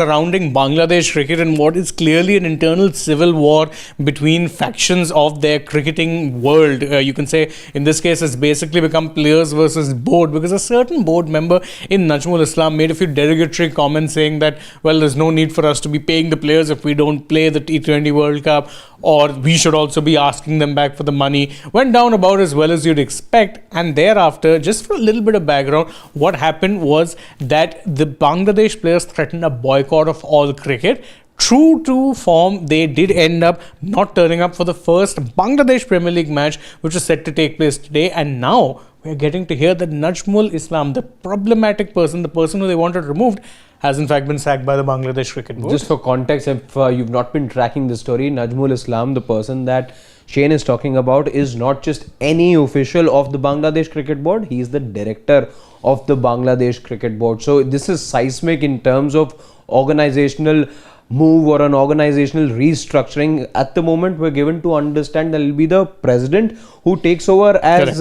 surrounding Bangladesh cricket and what is clearly an internal civil war between factions of their cricketing world. You can say in this case it's basically become players versus board, because a certain board member in Nazmul Islam made a few derogatory comments saying that, well, there's no need for us to be paying the players if we don't play the T20 World Cup, or we should also be asking them back for the money. Went down about as well as you'd expect. And thereafter, just for a little bit of background, what happened was that the Bangladesh players threatened a boycott of all cricket. True to form, they did end up not turning up for the first Bangladesh Premier League match, which was set to take place today. And now we're getting to hear that Najmul Islam, the problematic person, the person who they wanted removed, has in fact been sacked by the Bangladesh Cricket Board. Just for context, if you've not been tracking the story, Najmul Islam, the person that Shane is talking about, is not just any official of the Bangladesh Cricket Board. He is the director of the Bangladesh Cricket Board. So this is seismic in terms of organizational move or an organizational restructuring. At the moment, we're given to understand that it will be the president who takes over as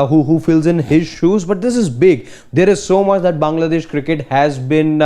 who fills in his shoes. But this is big. There is so much that Bangladesh cricket has been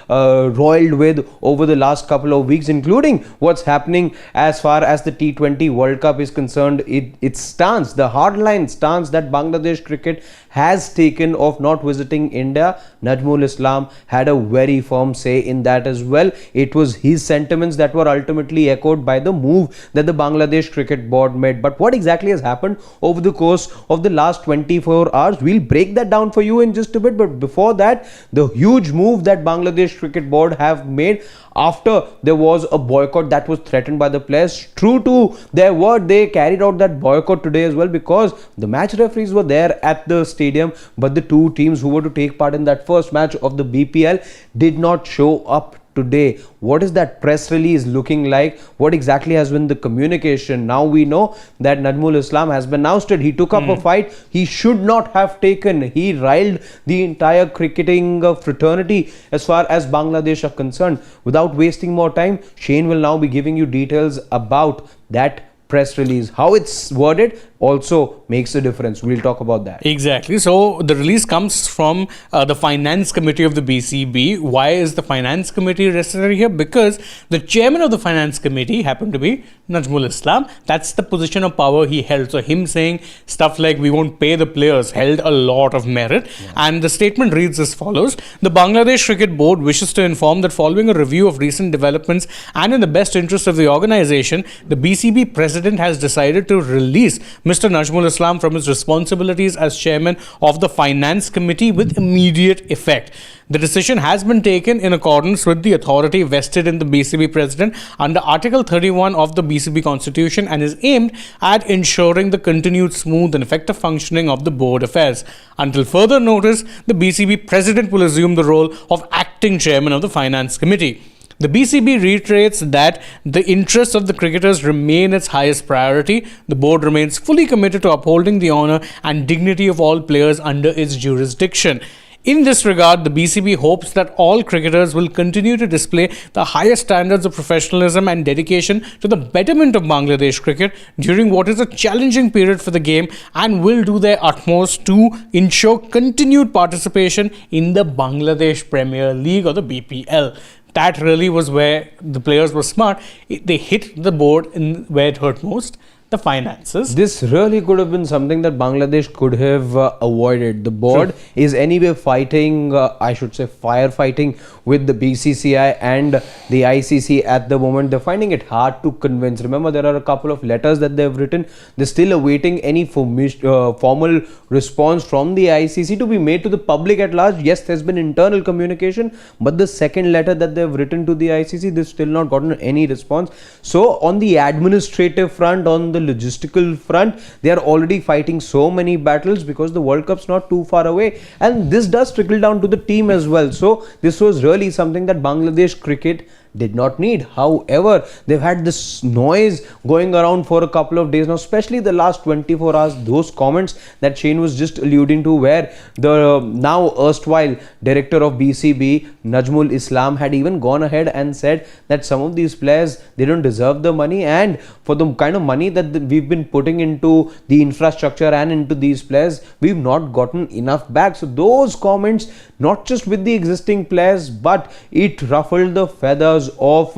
roiled with over the last couple of weeks, including what's happening as far as the T20 World Cup is concerned. Its stance, the hardline stance that Bangladesh cricket has taken of not visiting India, Najmul Islam had a very firm say in that as well. It was his sentiments that were ultimately echoed by the move that the Bangladesh Cricket Board made. But what exactly has happened over the course of the last 24 hours, we'll break that down for you in just a bit. But before that, the huge move that Bangladesh Cricket Board have made after there was a boycott that was threatened by the players. True to their word, they carried out that boycott today as well, because the match referees were there at the stadium, but the two teams who were to take part in that first match of the BPL did not show up today. What is that press release looking like? What exactly has been the communication? Now we know that Najmul Islam has been ousted. He took up a fight he should not have taken. He riled the entire cricketing fraternity as far as Bangladesh are concerned. Without wasting more time, Shane will now be giving you details about that press release. How it's worded also makes a difference. We'll talk about that. Exactly. So the release comes from the finance committee of the BCB. Why is the finance committee necessary here? Because the chairman of the finance committee happened to be Najmul Islam. That's the position of power he held. So him saying stuff like we won't pay the players held a lot of merit. Yeah. And the statement reads as follows. The Bangladesh Cricket Board wishes to inform that following a review of recent developments and in the best interest of the organization, the BCB president has decided to release Mr. Najmul Islam from his responsibilities as chairman of the finance committee with immediate effect. The decision has been taken in accordance with the authority vested in the BCB president under Article 31 of the BCB Constitution and is aimed at ensuring the continued smooth and effective functioning of the board affairs. Until further notice, the BCB president will assume the role of acting chairman of the finance committee. The BCB reiterates that the interests of the cricketers remain its highest priority. The board remains fully committed to upholding the honour and dignity of all players under its jurisdiction. In this regard, the BCB hopes that all cricketers will continue to display the highest standards of professionalism and dedication to the betterment of Bangladesh cricket during what is a challenging period for the game, and will do their utmost to ensure continued participation in the Bangladesh Premier League or the BPL. That really was where the players were smart. They hit the board in where it hurt most, the finances. This really could have been something that Bangladesh could have avoided. The board is anyway fighting, I should say firefighting with the BCCI and the ICC at the moment. They're finding it hard to convince. Remember, there are a couple of letters that they've written. They're still awaiting any formal response from the ICC to be made to the public at large. Yes, there's been internal communication, but the second letter that they've written to the ICC, they've still not gotten any response. So on the administrative front, on the logistical front, they are already fighting so many battles because the World Cup's not too far away, and this does trickle down to the team as well. So this was really something that Bangladesh cricket did not need. However, they've had this noise going around for a couple of days now, especially the last 24 hours. Those comments that Shane was just alluding to, where the now erstwhile director of BCB, Nazmul Islam, had even gone ahead and said that some of these players, they don't deserve the money, and for the kind of money that we've been putting into the infrastructure and into these players, we've not gotten enough back. So those comments, not just with the existing players, but it ruffled the feathers of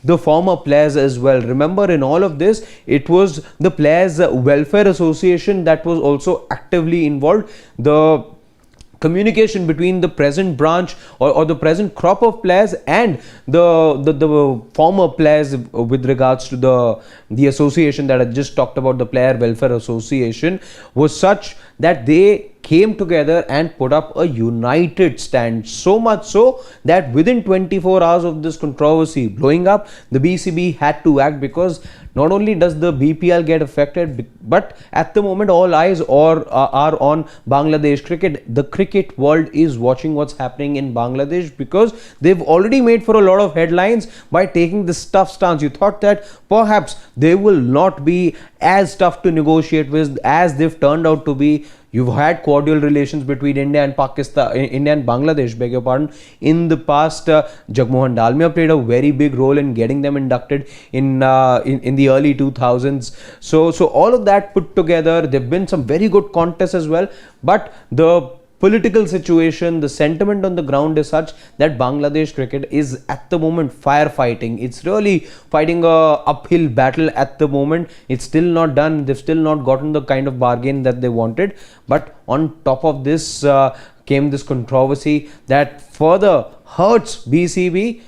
the former players as well. Remember, in all of this, it was the Players Welfare Association that was also actively involved. The communication between the present branch or the present crop of players and the former players with regards to the association that I just talked about, the Player Welfare Association, was such that they came together and put up a united stand, so much so that within 24 hours of this controversy blowing up, the BCB had to act, because not only does the BPL get affected, but at the moment all eyes are on Bangladesh cricket. The cricket world is watching what's happening in Bangladesh, because they've already made for a lot of headlines by taking this tough stance. You thought that perhaps they will not be as tough to negotiate with as they've turned out to be. You've had cordial relations between India and Pakistan, India and Bangladesh, beg your pardon, in the past. Jagmohan Dalmia played a very big role in getting them inducted in the early 2000s. So all of that put together, there've been some very good contests as well, but the political situation, the sentiment on the ground is such that Bangladesh cricket is at the moment firefighting. It's really fighting a uphill battle at the moment. It's still not done. They've still not gotten the kind of bargain that they wanted. But on top of this came this controversy that further hurts BCB.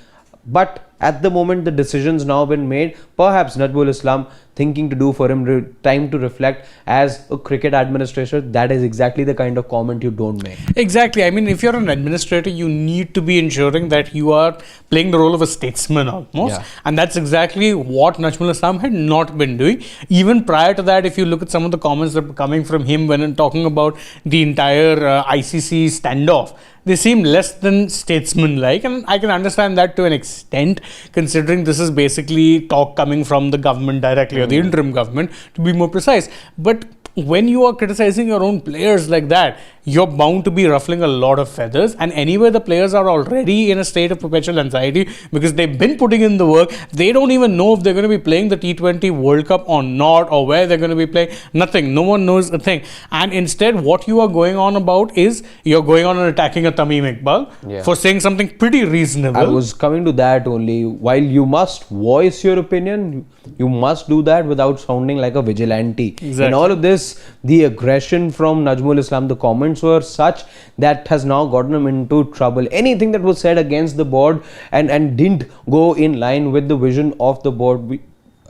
But at the moment, the decision's now been made. Perhaps Nazmul Islam thinking to do for him time to reflect as a cricket administrator. That is exactly the kind of comment you don't make. Exactly. I mean, if you're an administrator, you need to be ensuring that you are playing the role of a statesman almost. Yeah. And that's exactly what Najmul Islam had not been doing. Even prior to that, if you look at some of the comments that were coming from him when talking about the entire ICC standoff, they seem less than statesman-like, and I can understand that to an extent, considering this is basically talk coming from the government directly, or the interim government, to be more precise. But when you are criticizing your own players like that, you're bound to be ruffling a lot of feathers. And anyway, the players are already in a state of perpetual anxiety because they've been putting in the work. They don't even know if they're going to be playing the T20 World Cup or not, or where they're going to be playing. Nothing. No one knows a thing. And instead, what you are going on about is you're going on and attacking a Tamim Iqbal for saying something pretty reasonable. I was coming to that only. While you must voice your opinion, you must do that without sounding like a vigilante. Exactly. In all of this, the aggression from Nazmul Islam, the comments were such that has now gotten him into trouble. Anything that was said against the board and didn't go in line with the vision of the board.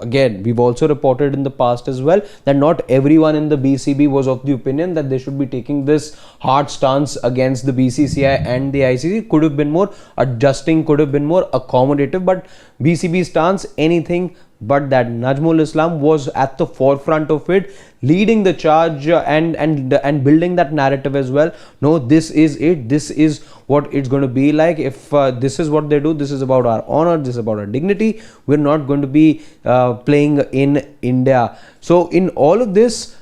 Again, we've also reported in the past as well that not everyone in the BCB was of the opinion that they should be taking this hard stance against the BCCI and the ICC. Could have been more adjusting, could have been more accommodative, but BCB stance, anything but that. Nazmul Islam was at the forefront of it, leading the charge and building that narrative as well. No, this is it. This is what it's going to be like. If this is what they do, this is about our honor, this is about our dignity. We're not going to be playing in India. So in all of this,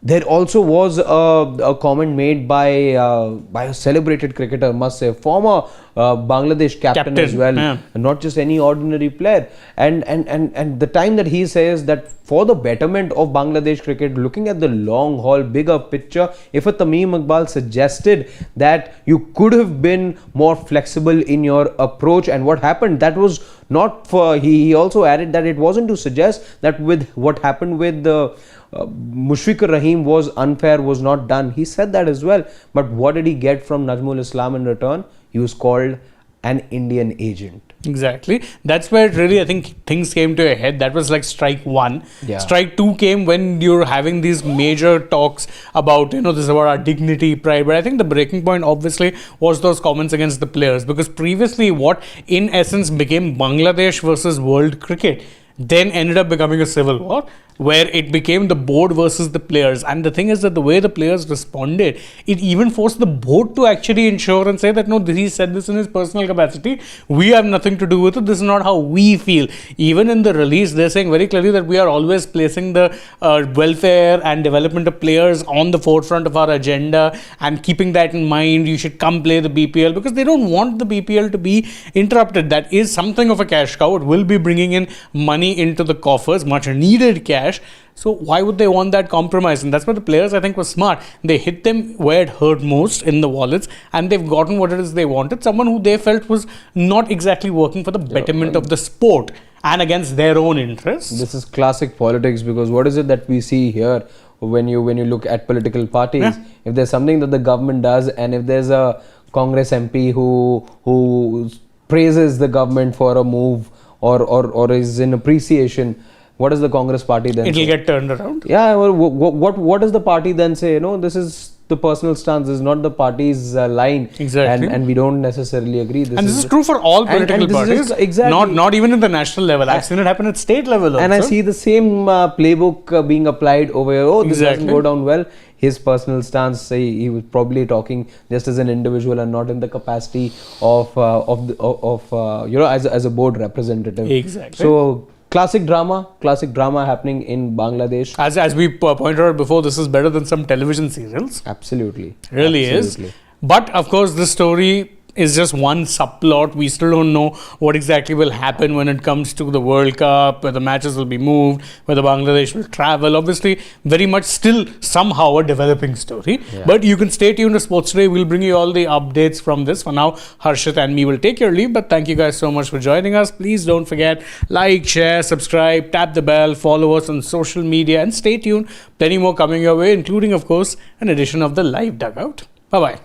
there also was a comment made by a celebrated cricketer, must say, former Bangladesh captain as well, not just any ordinary player. And the time that he says that for the betterment of Bangladesh cricket, looking at the long haul, bigger picture, if a Tamim Iqbal suggested that you could have been more flexible in your approach, and what happened, that was not for, he also added that it wasn't to suggest that with what happened with the Mushfiqur Rahim was unfair, was not done. He said that as well. But what did he get from Nazmul Islam in return? He was called an Indian agent. Exactly. That's where really I think things came to a head. That was like strike one. Yeah. Strike two came when you're having these major talks about, this is about our dignity, pride. But I think the breaking point obviously was those comments against the players, because previously what in essence became Bangladesh versus world cricket then ended up becoming a civil war. where it became the board versus the players. And the thing is that the way the players responded, it even forced the board to actually ensure and say that no, he said this in his personal capacity. We have nothing to do with it. This is not how we feel. Even in the release, they're saying very clearly that we are always placing the welfare and development of players on the forefront of our agenda and keeping that in mind. You should come play the BPL, because they don't want the BPL to be interrupted. That is something of a cash cow. It will be bringing in money into the coffers, much needed cash. So why would they want that compromise? And that's why the players, I think, were smart. They hit them where it hurt most, in the wallets, and they've gotten what it is they wanted. Someone who they felt was not exactly working for the betterment of the sport and against their own interests. This is classic politics, because what is it that we see here when you look at political parties? Yeah. If there's something that the government does, and if there's a Congress MP who praises the government for a move or is in appreciation, what does the Congress party then It'll say? get turned around. Yeah, well, what does the party then say? No, this is the personal stance, this is not the party's line. Exactly. And we don't necessarily agree. And this is true for all political parties. Exactly. Not even at the national level. I've seen it happen at state level also. And I see the same playbook being applied over here. Oh, this doesn't go down well. His personal stance, he was probably talking just as an individual and not in the capacity of as a board representative. Exactly. So classic drama happening in Bangladesh. As we pointed out before, this is better than some television serials. Absolutely. Really Absolutely. is. But of course, this story is just one subplot. We still don't know what exactly will happen when it comes to the World Cup, whether matches will be moved, whether Bangladesh will travel. Obviously, very much still somehow a developing story. Yeah. But you can stay tuned to Sports Today. We'll bring you all the updates from this. For now, Harshit and me will take your leave. But thank you guys so much for joining us. Please don't forget, like, share, subscribe, tap the bell, follow us on social media, and stay tuned. Plenty more coming your way, including, of course, an edition of the Live Dugout. Bye-bye.